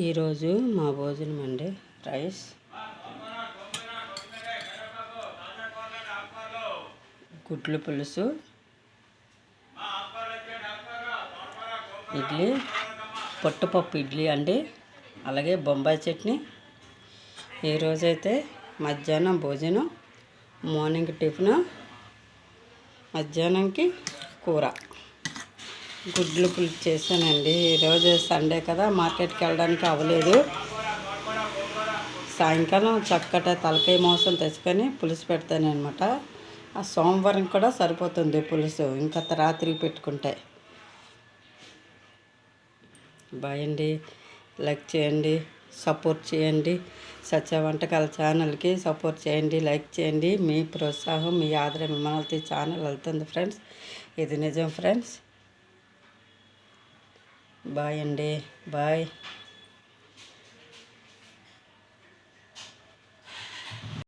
ఈరోజు మా భోజనం అండి రైస్, గుడ్లు పులుసు, ఇడ్లీ, పొట్టుపప్పు ఇడ్లీ అండి, అలాగే బొంబాయి చట్నీ. ఈరోజైతే మధ్యాహ్నం భోజనం, మార్నింగ్ టిఫిన్, మధ్యాహ్నంకి కూర, గుడ్లు పులుసు చేశానండి. ఈరోజు సండే కదా, మార్కెట్కి వెళ్ళడానికి అవ్వలేదు. సాయంకాలం చక్కట తలకాయ మాంసం తెచ్చుకొని పులుసు పెడతాను అనమాట. ఆ సోమవారం కూడా సరిపోతుంది పులుసు, ఇంకా రాత్రికి పెట్టుకుంటే. బాయ్ అండి. లైక్ చేయండి, సపోర్ట్ చేయండి. సత్య వంటకాల ఛానల్కి సపోర్ట్ చేయండి, లైక్ చేయండి. మీ ప్రోత్సాహం, మీ ఆదరణ మిమ్మల్ని ఛానల్ వెళ్తుంది ఫ్రెండ్స్. ఇది నిజం ఫ్రెండ్స్. బాయ్ అండి, బాయ్.